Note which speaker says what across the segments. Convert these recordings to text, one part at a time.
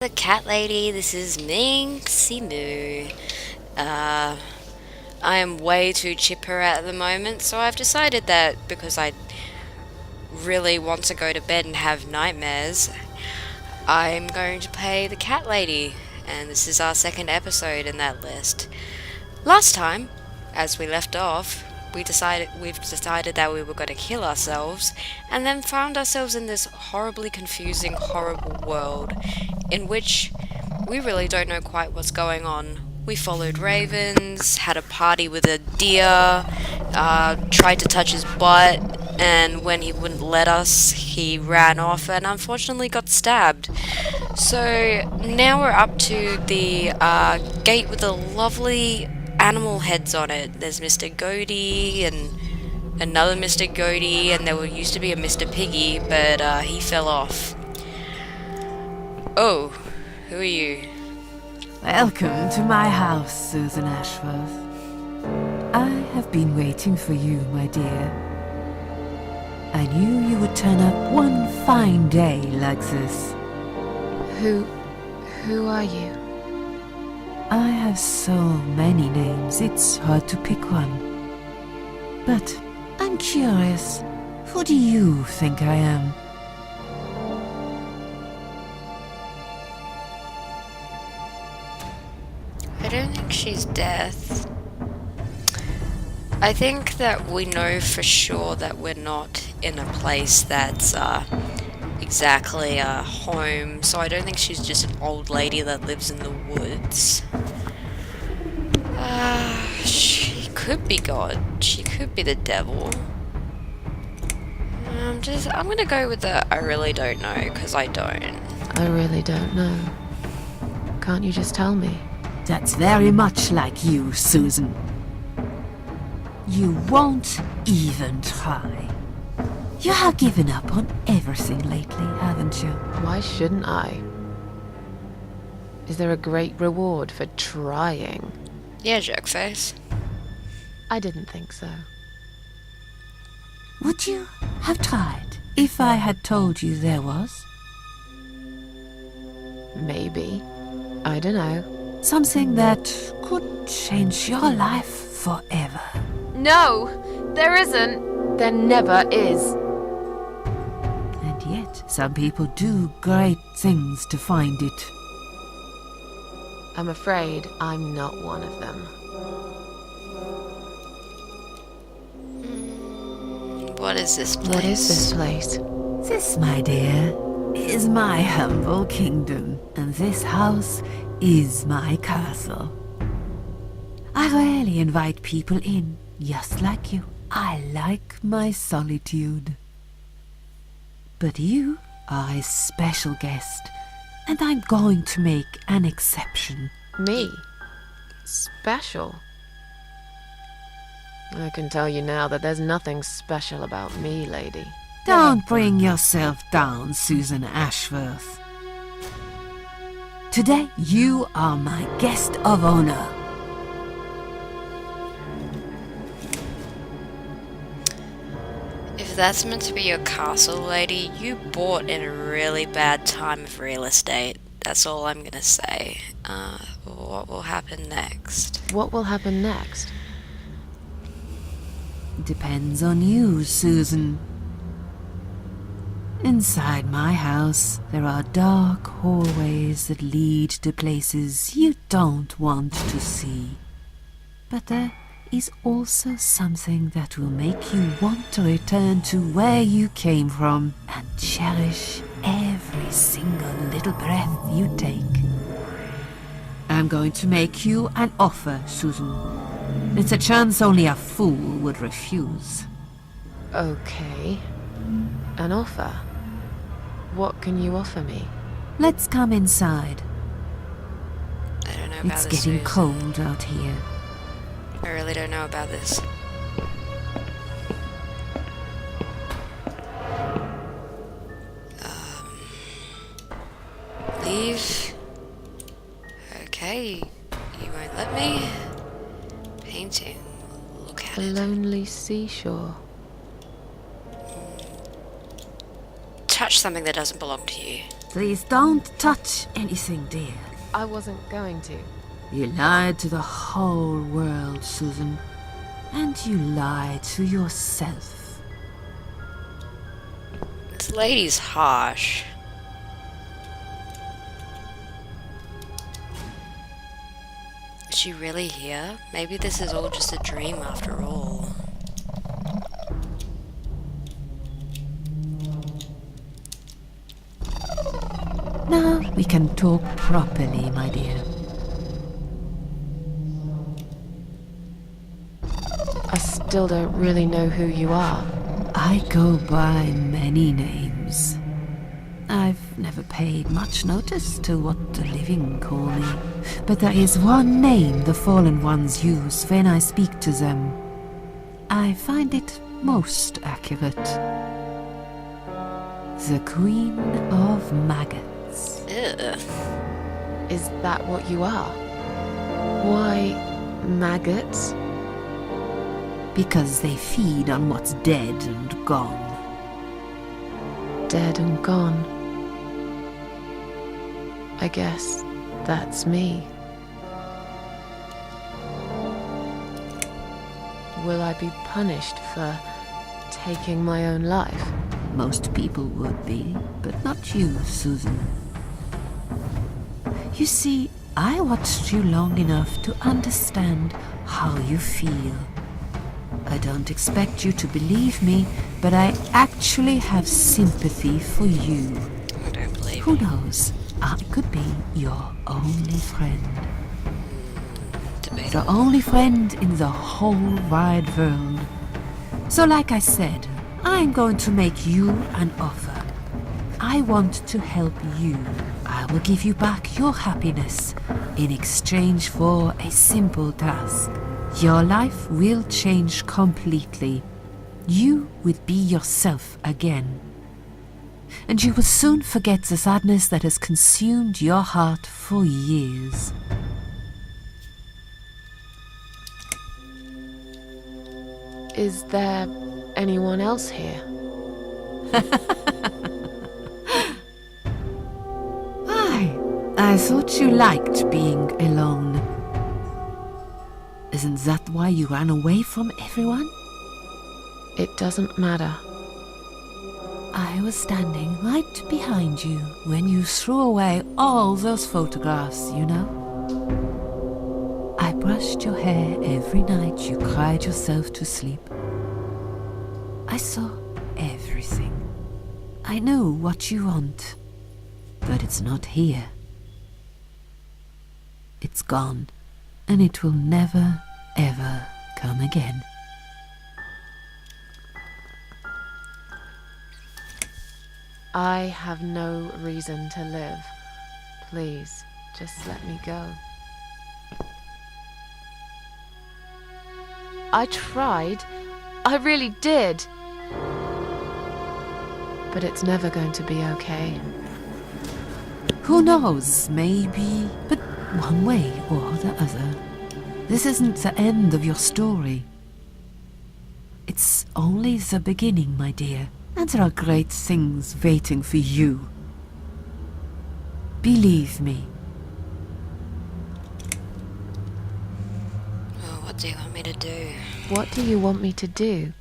Speaker 1: The cat lady, this is MinxieMuu. I am way too chipper at the moment, so I've decided that because I really want to go to bed and have nightmares, I'm going to play the cat lady, and this is our second episode in that list. Last time, as we left off, we've decided that we were going to kill ourselves, and then found ourselves in this horribly confusing, horrible world in which we really don't know quite what's going on. We followed ravens, had a party with a deer, tried to touch his butt, and when he wouldn't let us, he ran off and unfortunately got stabbed. So now we're up to the gate with the lovely animal heads on it. There's Mr. Goaty and another Mr. Goaty, and there used to be a Mr. Piggy, but he fell off. Oh, who are you?
Speaker 2: Welcome to my house, Susan Ashworth. I have been waiting for you, my dear. I knew you would turn up one fine day like this.
Speaker 3: Who are you?
Speaker 2: I have so many names, it's hard to pick one. But I'm curious, who do you think I am?
Speaker 1: I don't think she's Death. I think that we know for sure that we're not in a place that's exactly a home, so I don't think she's just an old lady that lives in the woods. She could be God. She could be the devil. I'm gonna go with the I really don't know, because I don't.
Speaker 3: I really don't know. Can't you just tell me?
Speaker 2: That's very much like you, Susan. You won't even try. You have given up on everything lately, haven't you?
Speaker 3: Why shouldn't I? Is there a great reward for trying?
Speaker 1: Yeah, jerkface.
Speaker 3: I didn't think so.
Speaker 2: Would you have tried if I had told you there was?
Speaker 3: Maybe. I don't know.
Speaker 2: Something that could change your life forever.
Speaker 3: No! There isn't! There never is.
Speaker 2: And yet, some people do great things to find it.
Speaker 3: I'm afraid I'm not one of them.
Speaker 1: What is this place?
Speaker 3: What is this place?
Speaker 2: This, my dear, is my humble kingdom, and this house is my castle. I rarely invite people in, just like you. I like my solitude. But you are a special guest, and I'm going to make an exception.
Speaker 3: Me? Special? I can tell you now that there's nothing special about me, lady.
Speaker 2: Don't bring yourself down, Susan Ashworth. Today, you are my guest of honor.
Speaker 1: If that's meant to be your castle, lady, you bought in a really bad time of real estate. That's all I'm gonna say. What will happen next?
Speaker 3: What will happen next?
Speaker 2: Depends on you, Susan. Inside my house, there are dark hallways that lead to places you don't want to see. But there is also something that will make you want to return to where you came from and cherish every single little breath you take. I'm going to make you an offer, Susan. It's a chance only a fool would refuse.
Speaker 3: Okay. An offer? What can you offer me?
Speaker 2: Let's come inside.
Speaker 1: I don't know about
Speaker 2: It's
Speaker 1: this.
Speaker 2: getting
Speaker 1: Susan.
Speaker 2: cold out here.
Speaker 1: I really don't know about this. Leave. Okay, you won't let me. Painting. Look at
Speaker 3: A
Speaker 1: it.
Speaker 3: lonely seashore.
Speaker 1: Touch something that doesn't belong to you.
Speaker 2: Please don't touch anything, dear.
Speaker 3: I wasn't going to.
Speaker 2: You lied to the whole world, Susan. And you lied to yourself.
Speaker 1: This lady's harsh. Is she really here? Maybe this is all just a dream after all.
Speaker 2: Now we can talk properly, my dear.
Speaker 3: I still don't really know who you are.
Speaker 2: I go by many names. I've never paid much notice to what the living call me, but there is one name the fallen ones use when I speak to them. I find it most accurate. The Queen of Maggots.
Speaker 1: Ugh.
Speaker 3: Is that what you are? Why, maggots?
Speaker 2: Because they feed on what's dead and gone.
Speaker 3: Dead and gone. I guess that's me. Will I be punished for taking my own life?
Speaker 2: Most people would be, but not you, Susan. You see, I watched you long enough to understand how you feel. I don't expect you to believe me, but I actually have sympathy for you.
Speaker 1: I don't believe
Speaker 2: Who
Speaker 1: you.
Speaker 2: knows? I could be your only friend.
Speaker 1: Debatable.
Speaker 2: The only friend in the whole wide world. So like I said, I'm going to make you an offer. I want to help you. I will give you back your happiness in exchange for a simple task. Your life will change completely. You will be yourself again. And you will soon forget the sadness that has consumed your heart for years.
Speaker 3: Is there anyone else here?
Speaker 2: I thought you liked being alone. Isn't that why you ran away from everyone?
Speaker 3: It doesn't matter.
Speaker 2: I was standing right behind you when you threw away all those photographs, you know? I brushed your hair every night you cried yourself to sleep. I saw everything. I know what you want, but it's not here. It's gone, and it will never, ever come again.
Speaker 3: I have no reason to live. Please, just let me go. I tried. I really did. But it's never going to be okay.
Speaker 2: Who knows, maybe, but one way or the other. This isn't the end of your story. It's only the beginning, my dear, and there are great things waiting for you. Believe me.
Speaker 1: Oh, what do you want me to do?
Speaker 3: What do you want me to do?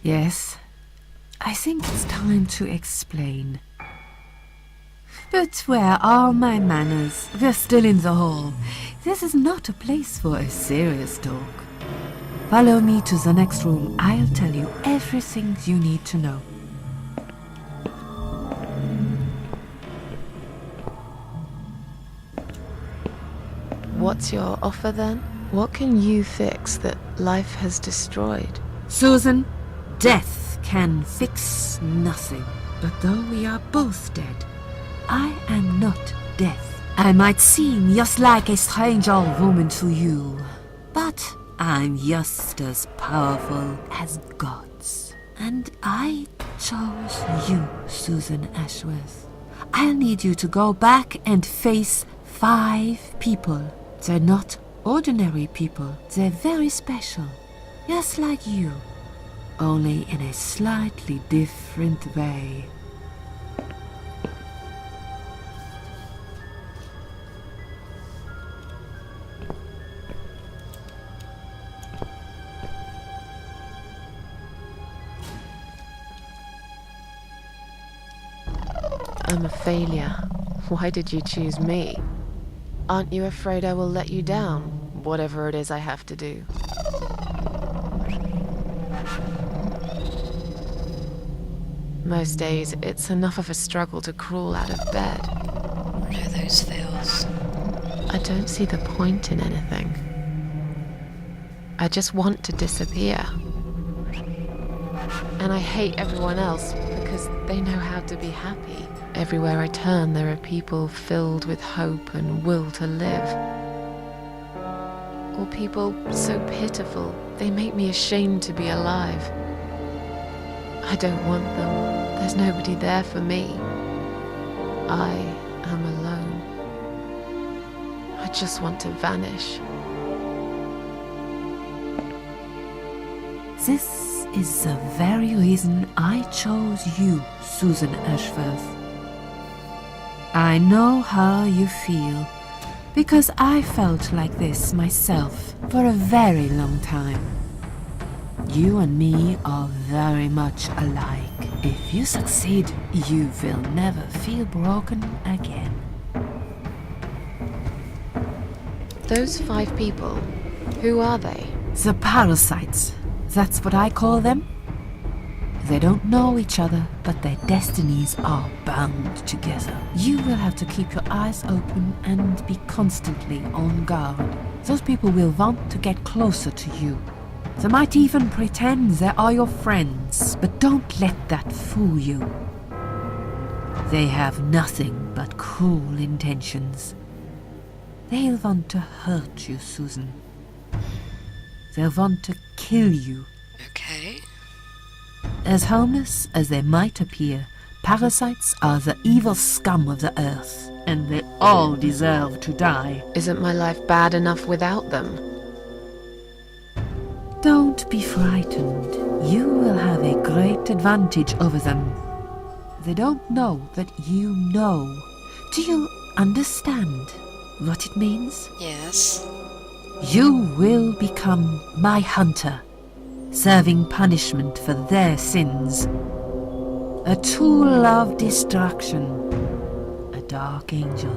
Speaker 2: Yes, I think it's time to explain. But where are my manners? We're still in the hall. This is not a place for a serious talk. Follow me to the next room. I'll tell you everything you need to know.
Speaker 3: What's your offer then? What can you fix that life has destroyed?
Speaker 2: Susan, death can fix nothing. But though we are both dead, I am not death. I might seem just like a strange old woman to you, but I'm just as powerful as gods. And I chose you, Susan Ashworth. I'll need you to go back and face 5 people. They're not ordinary people. They're very special, just like you, only in a slightly different way.
Speaker 3: I'm a failure. Why did you choose me? Aren't you afraid I will let you down, whatever it is I have to do? Most days, it's enough of a struggle to crawl out of bed.
Speaker 1: No, those fails.
Speaker 3: I don't see the point in anything. I just want to disappear. And I hate everyone else because they know how to be happy. Everywhere I turn, there are people filled with hope and will to live. Or people so pitiful, they make me ashamed to be alive. I don't want them. There's nobody there for me. I am alone. I just want to vanish.
Speaker 2: This is the very reason I chose you, Susan Ashworth. I know how you feel, because I felt like this myself for a very long time. You and me are very much alike. If you succeed, you will never feel broken again.
Speaker 3: Those 5 people, who are they?
Speaker 2: The parasites, that's what I call them. They don't know each other, but their destinies are bound together. You will have to keep your eyes open and be constantly on guard. Those people will want to get closer to you. They might even pretend they are your friends, but don't let that fool you. They have nothing but cruel intentions. They'll want to hurt you, Susan. They'll want to kill you.
Speaker 1: Okay.
Speaker 2: As harmless as they might appear, parasites are the evil scum of the earth, and they all deserve to die.
Speaker 3: Isn't my life bad enough without them?
Speaker 2: Don't be frightened. You will have a great advantage over them. They don't know that you know. Do you understand what it means?
Speaker 1: Yes.
Speaker 2: You will become my hunter, serving punishment for their sins. A tool of destruction. A dark angel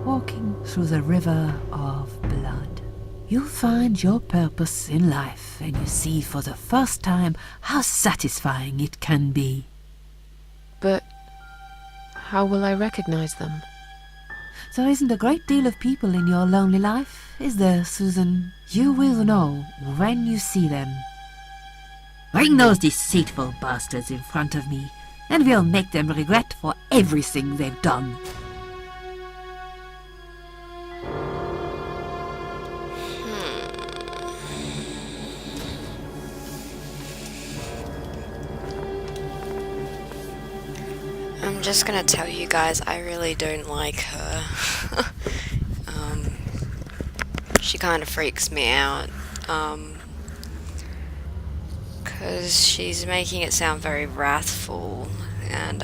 Speaker 2: walking through the river of blood. You'll find your purpose in life, and you see for the first time how satisfying it can be.
Speaker 3: But how will I recognize them?
Speaker 2: There isn't a great deal of people in your lonely life, is there, Susan? You will know when you see them. Bring those deceitful bastards in front of me, and we'll make them regret for everything they've done.
Speaker 1: I'm just gonna tell you guys, I really don't like her. She kind of freaks me out. Because she's making it sound very wrathful, and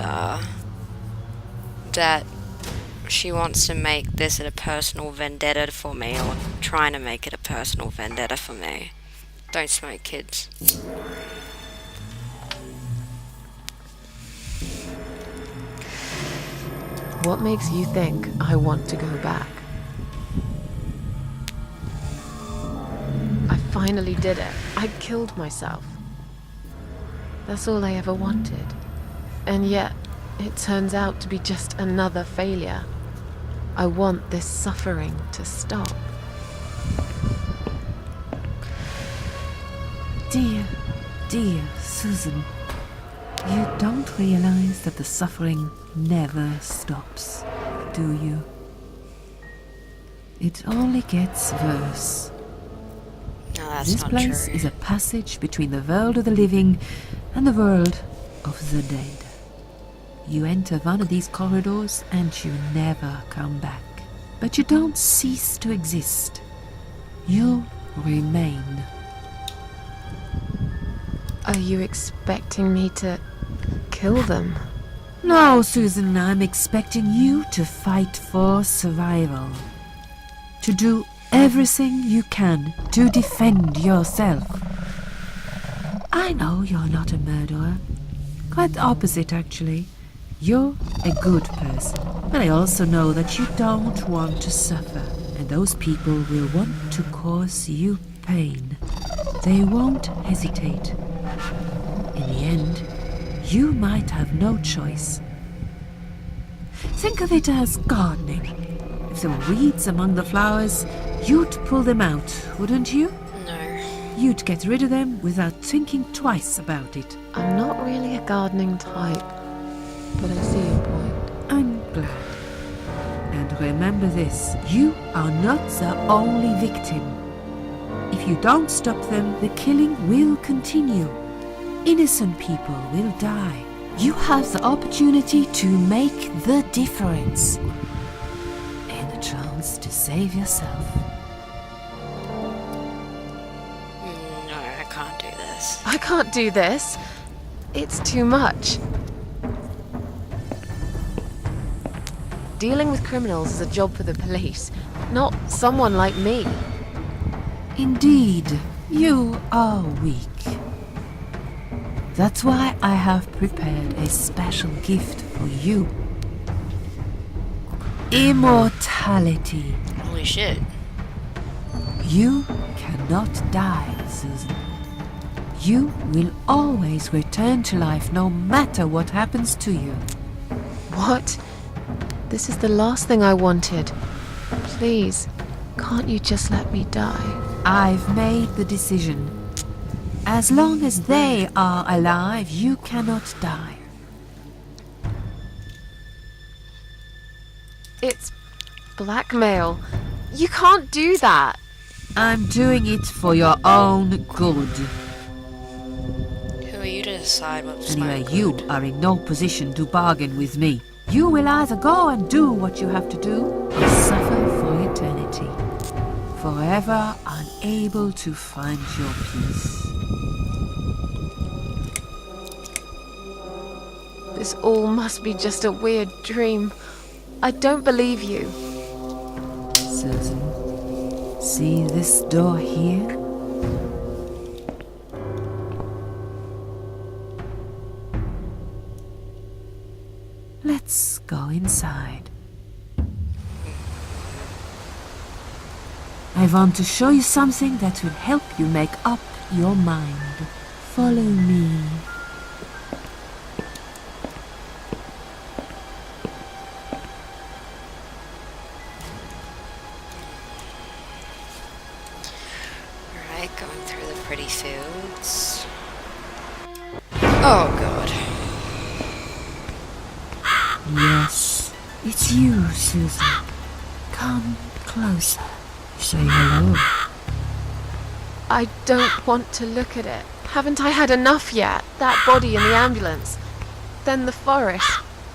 Speaker 1: that she wants to make this a personal vendetta for me, or trying to make it a personal vendetta for me. Don't smoke, kids.
Speaker 3: What makes you think I want to go back? I finally did it. I killed myself. That's all I ever wanted. And yet, it turns out to be just another failure. I want this suffering to stop.
Speaker 2: Dear, dear Susan, you don't realize that the suffering never stops, do you? It only gets worse.
Speaker 1: No, that's
Speaker 2: This
Speaker 1: not
Speaker 2: place
Speaker 1: true.
Speaker 2: is a passage between the world of the living and the world of the dead. You enter one of these corridors and you never come back. But you don't cease to exist. You remain.
Speaker 3: Are you expecting me to kill them?
Speaker 2: No, Susan, I'm expecting you to fight for survival. To do everything you can to defend yourself. I know you're not a murderer. Quite the opposite, actually. You're a good person, but I also know that you don't want to suffer, and those people will want to cause you pain. They won't hesitate. In the end, you might have no choice. Think of it as gardening. If there were weeds among the flowers, you'd pull them out, wouldn't you?
Speaker 1: No.
Speaker 2: You'd get rid of them without thinking twice about it.
Speaker 3: I'm not really a gardening type, but I see your point.
Speaker 2: I'm glad. And remember this, you are not the only victim. If you don't stop them, the killing will continue. Innocent people will die. You have the opportunity to make the difference. And a chance to save yourself.
Speaker 1: No, I can't do this.
Speaker 3: I can't do this. It's too much. Dealing with criminals is a job for the police, not someone like me.
Speaker 2: Indeed, you are weak. That's why I have prepared a special gift for you. Immortality.
Speaker 1: Holy shit.
Speaker 2: You cannot die, Susan. You will always return to life no matter what happens to you.
Speaker 3: What? This is the last thing I wanted. Please, can't you just let me die?
Speaker 2: I've made the decision. As long as they are alive, you cannot die.
Speaker 3: It's blackmail. You can't do that.
Speaker 2: I'm doing it for your own good.
Speaker 1: Who are you to decide what's my
Speaker 2: Anyway,
Speaker 1: good?
Speaker 2: you are in no position to bargain with me. You will either go and do what you have to do, or suffer for eternity. Forever unable to find your peace.
Speaker 3: This all must be just a weird dream. I don't believe you.
Speaker 2: Susan, see this door here? Let's go inside. I want to show you something that will help you make up your mind. Follow me.
Speaker 1: Alright, going through the pretty fields. Oh god.
Speaker 2: Yes, it's you, Susan. Come closer. Say hello.
Speaker 3: I don't want to look at it. Haven't I had enough yet? That body in the ambulance. Then the forest.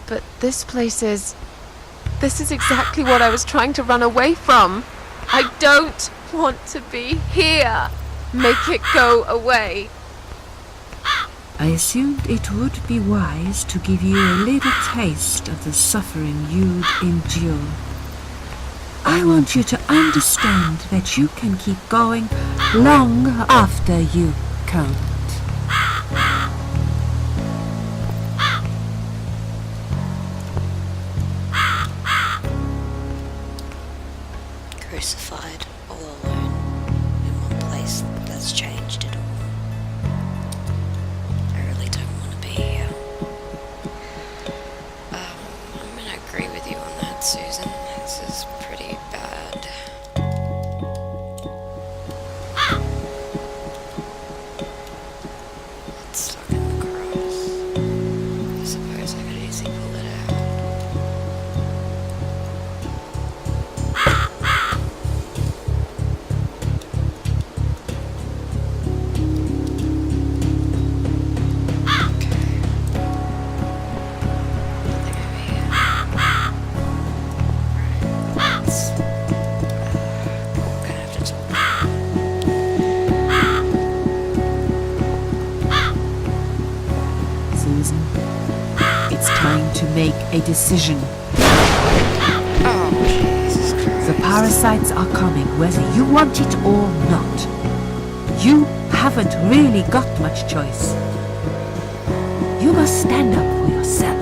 Speaker 3: But this place is... This is exactly what I was trying to run away from. I don't want to be here. Make it go away.
Speaker 2: I assumed it would be wise to give you a little taste of the suffering you'd endure. I want you to understand that you can keep going long after you can't.
Speaker 1: Crucified, all alone, in one place that's changed it all. I really don't want to be here. I'm gonna agree with you on that, Susan. This is pretty bad. It's stuck in the cross. I suppose I could easily pull it out.
Speaker 2: Susan, it's time to make a decision.
Speaker 1: Oh, Jesus Christ.
Speaker 2: The parasites are coming whether you want it or not. You haven't really got much choice. You must stand up for yourself.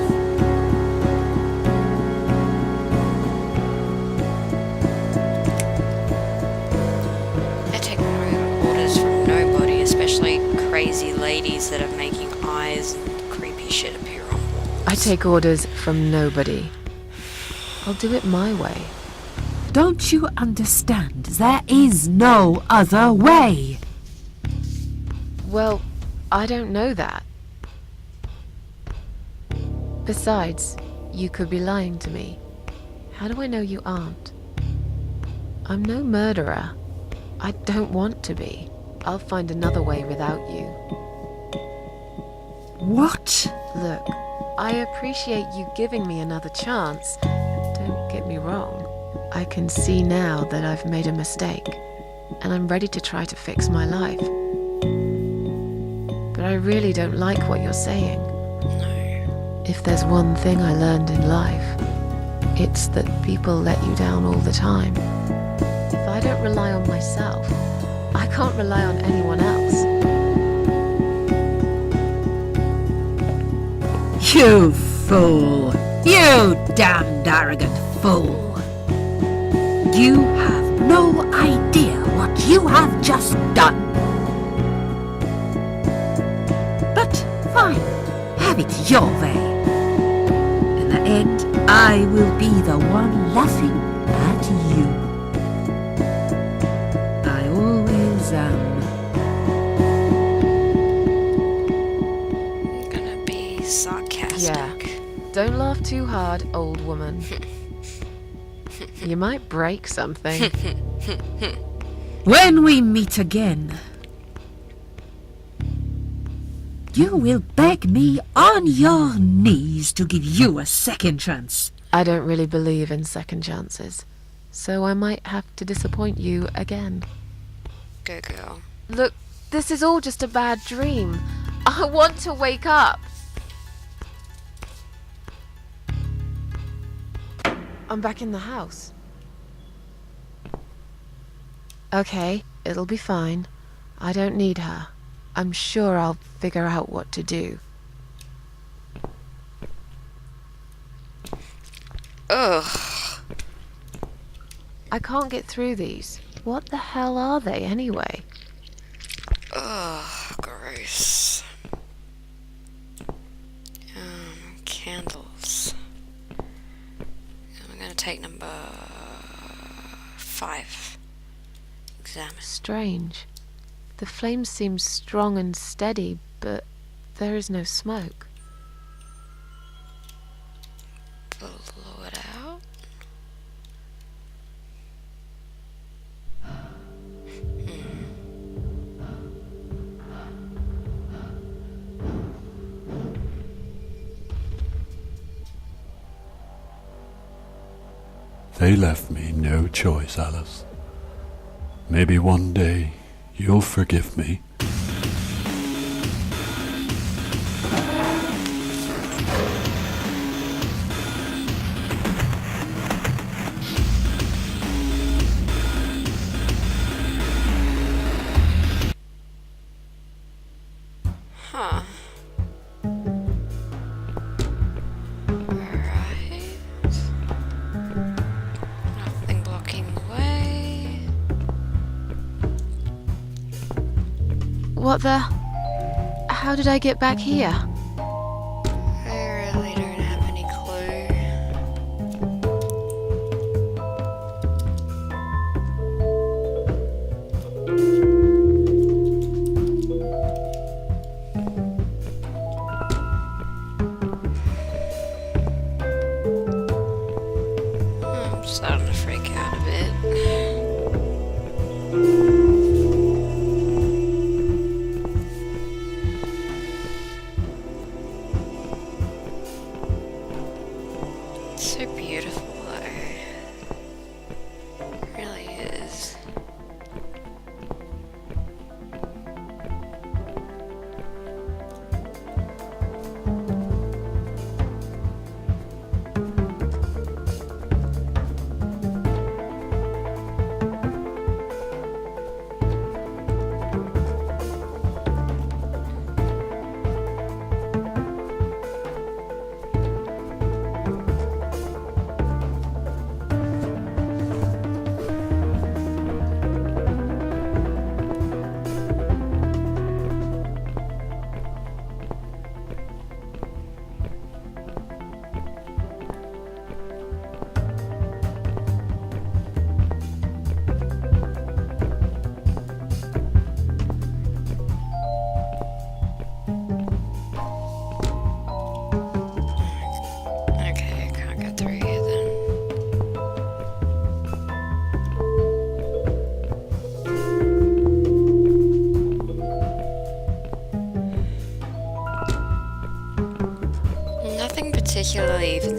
Speaker 1: especially crazy ladies that are making eyes and creepy shit appear on walls.
Speaker 3: I take orders from nobody. I'll do it my way.
Speaker 2: Don't you understand? There is no other way.
Speaker 3: Well, I don't know that. Besides, you could be lying to me. How do I know you aren't? I'm no murderer. I don't want to be. I'll find another way without you.
Speaker 2: What?
Speaker 3: Look, I appreciate you giving me another chance. Don't get me wrong. I can see now that I've made a mistake, and I'm ready to try to fix my life. But I really don't like what you're saying.
Speaker 1: No.
Speaker 3: If there's one thing I learned in life, it's that people let you down all the time. If I don't rely on myself, I can't rely on anyone else.
Speaker 2: You fool! You damned arrogant fool! You have no idea what you have just done. But fine, have it your way. In the end, I will be the one laughing at you. I always am.
Speaker 1: I'm gonna be sarcastic.
Speaker 3: Yeah. Don't laugh too hard, old woman. You might break something.
Speaker 2: When we meet again, you will beg me on your knees to give you a second chance.
Speaker 3: I don't really believe in second chances, so I might have to disappoint you again.
Speaker 1: Go girl.
Speaker 3: Look, this is all just a bad dream. I want to wake up. I'm back in the house. Okay, it'll be fine. I don't need her. I'm sure I'll figure out what to do.
Speaker 1: Ugh.
Speaker 3: I can't get through these. What the hell are they anyway?
Speaker 1: Ugh, gross. Candles. I'm gonna take number 5. Examine.
Speaker 3: Strange. The flame seems strong and steady, but there is no smoke.
Speaker 1: Blow it out.
Speaker 4: They left me no choice, Alice. Maybe one day you'll forgive me.
Speaker 1: Huh. Alright. Nothing blocking the way.
Speaker 3: What the? How did I get back here?
Speaker 1: I really don't have any clue. I'm starting to freak out a bit.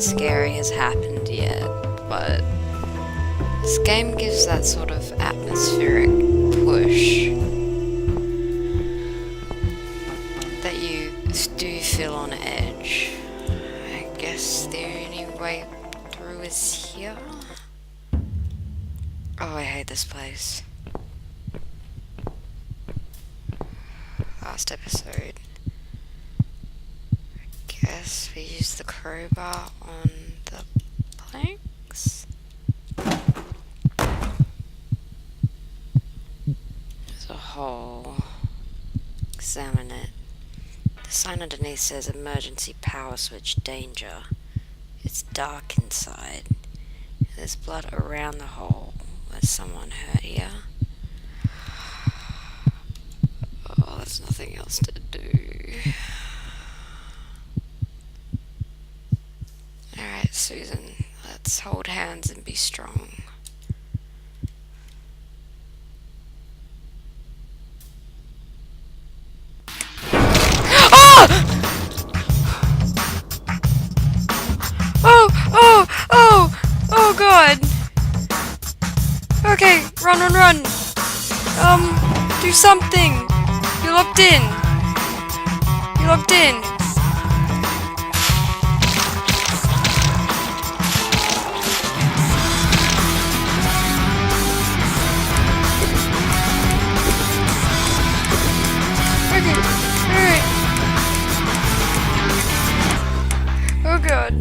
Speaker 1: scary has happened yet, but this game gives that sort of atmospheric push that you do feel on edge. I guess the only way through is here. Oh, I hate this place. Last episode. I guess we use the crowbar on the planks. There's a hole. Examine it. The sign underneath says emergency power switch danger. It's dark inside. There's blood around the hole. Was someone hurt here? Oh, there's nothing else to do. Alright, Susan, let's hold hands and be strong. Oh god! Okay, run! Do something! You're locked in! Okay, alright. Oh god.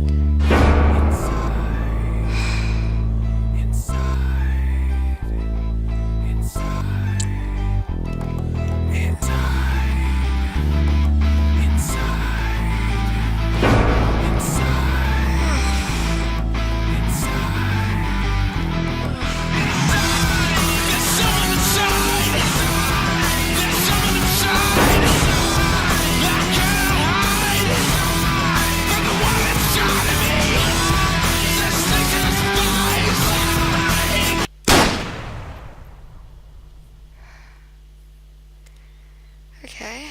Speaker 1: Okay.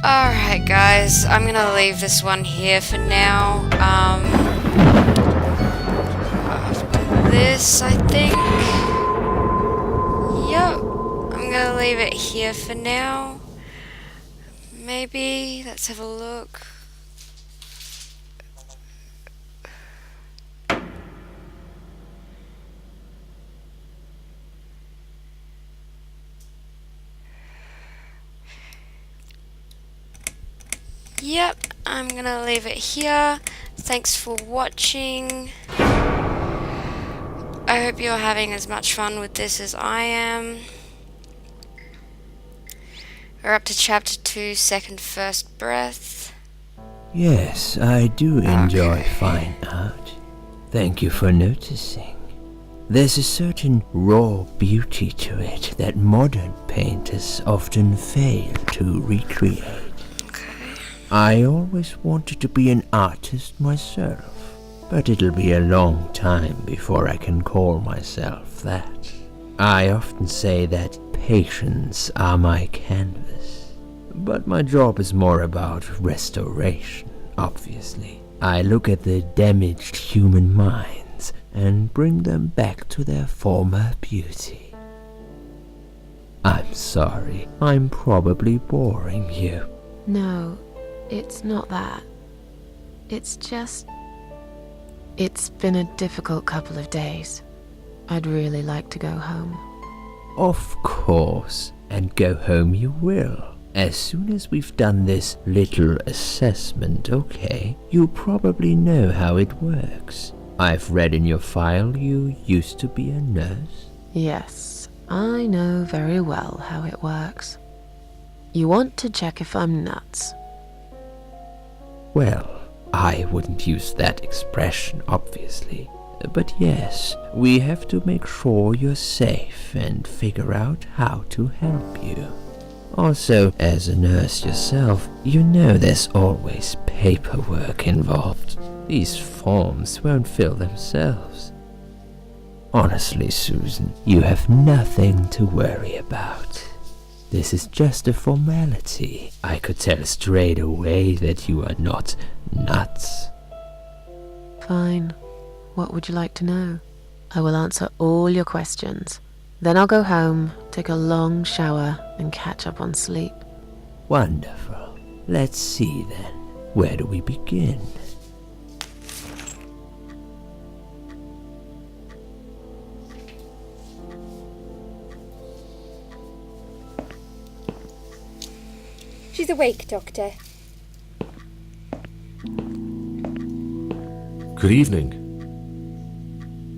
Speaker 1: Alright guys, I'm gonna leave this one here for now. After this, I think. Yep. I'm gonna leave it here for now. Maybe, let's have a look. Yep, I'm gonna leave it here. Thanks for watching. I hope you're having as much fun with this as I am. We're up to chapter 2, second first breath.
Speaker 5: Yes, I do enjoy fine art. Thank you for noticing. There's a certain raw beauty to it that modern painters often fail to recreate. I always wanted to be an artist myself, but it'll be a long time before I can call myself that. I often say that patients are my canvas, but my job is more about restoration, obviously. I look at the damaged human minds and bring them back to their former beauty. I'm sorry, I'm probably boring you.
Speaker 3: No, it's not that. It's just... It's been a difficult couple of days. I'd really like to go home.
Speaker 5: Of course, and go home you will. As soon as we've done this little assessment, okay? You probably know how it works. I've read in your file you used to be a nurse.
Speaker 3: Yes, I know very well how it works. You want to check if I'm nuts.
Speaker 5: Well, I wouldn't use that expression, obviously. But yes, we have to make sure you're safe and figure out how to help you. Also, as a nurse yourself, you know there's always paperwork involved. These forms won't fill themselves. Honestly, Susan, you have nothing to worry about. This is just a formality. I could tell straight away that you are not nuts.
Speaker 3: Fine. What would you like to know? I will answer all your questions. Then I'll go home, take a long shower, and catch up on sleep.
Speaker 5: Wonderful. Let's see then. Where do we begin?
Speaker 6: She's awake, Doctor.
Speaker 7: Good evening.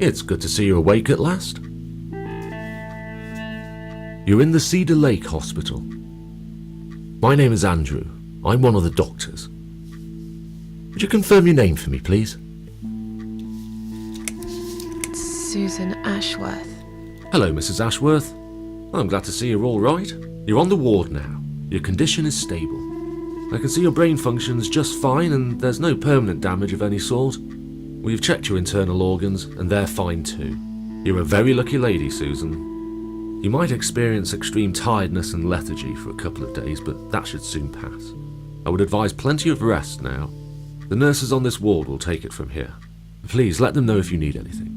Speaker 7: It's good to see you awake at last. You're in the Cedar Lake Hospital. My name is Andrew. I'm one of the doctors. Would you confirm your name for me, please?
Speaker 3: Susan Ashworth.
Speaker 7: Hello, Mrs. Ashworth. I'm glad to see you're all right. You're on the ward now. Your condition is stable. I can see your brain functions just fine and there's no permanent damage of any sort. We've checked your internal organs and they're fine too. You're a very lucky lady, Susan. You might experience extreme tiredness and lethargy for a couple of days, but that should soon pass. I would advise plenty of rest now. The nurses on this ward will take it from here. Please let them know if you need anything.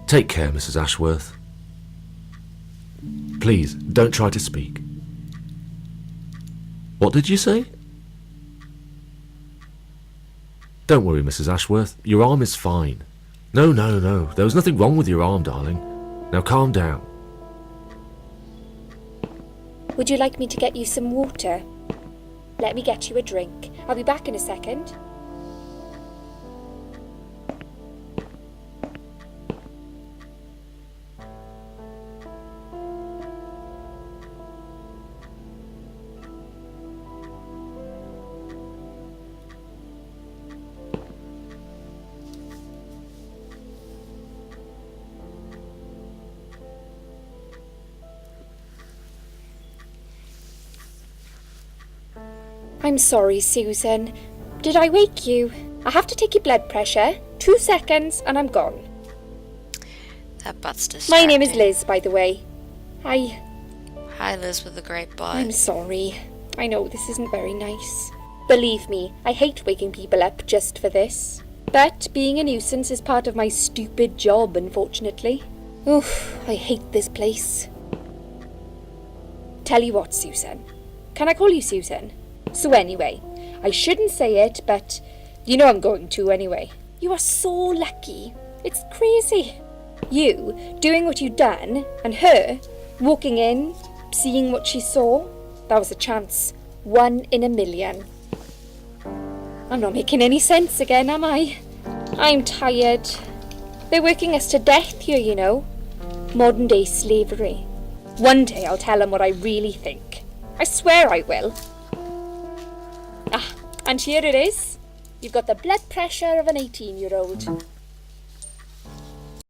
Speaker 7: Take care, Mrs. Ashworth. Please, don't try to speak. What did you say? Don't worry, Mrs. Ashworth. Your arm is fine. No. There was nothing wrong with your arm, darling. Now calm down.
Speaker 6: Would you like me to get you some water? Let me get you a drink. I'll be back in a second. I'm sorry, Susan. Did I wake you? I have to take your blood pressure. 2 seconds and I'm gone.
Speaker 1: That butt's
Speaker 6: My
Speaker 1: distracting.
Speaker 6: name is Liz, by the way.
Speaker 1: Hi, Liz with the great butt.
Speaker 6: I'm sorry. I know this isn't very nice. Believe me, I hate waking people up just for this. But being a nuisance is part of my stupid job, unfortunately. Oof, I hate this place. Tell you what, Susan. Can I call you Susan? So anyway, I shouldn't say it, but you know I'm going to anyway. You are so lucky. It's crazy. You doing what you've done, and her walking in, seeing what she saw. That was a chance. 1 in a million. I'm not making any sense again, am I? I'm tired. They're working us to death here, you know. Modern day slavery. One day I'll tell them what I really think. I swear I will. Ah, and here it is. You've got the blood pressure of an 18-year-old.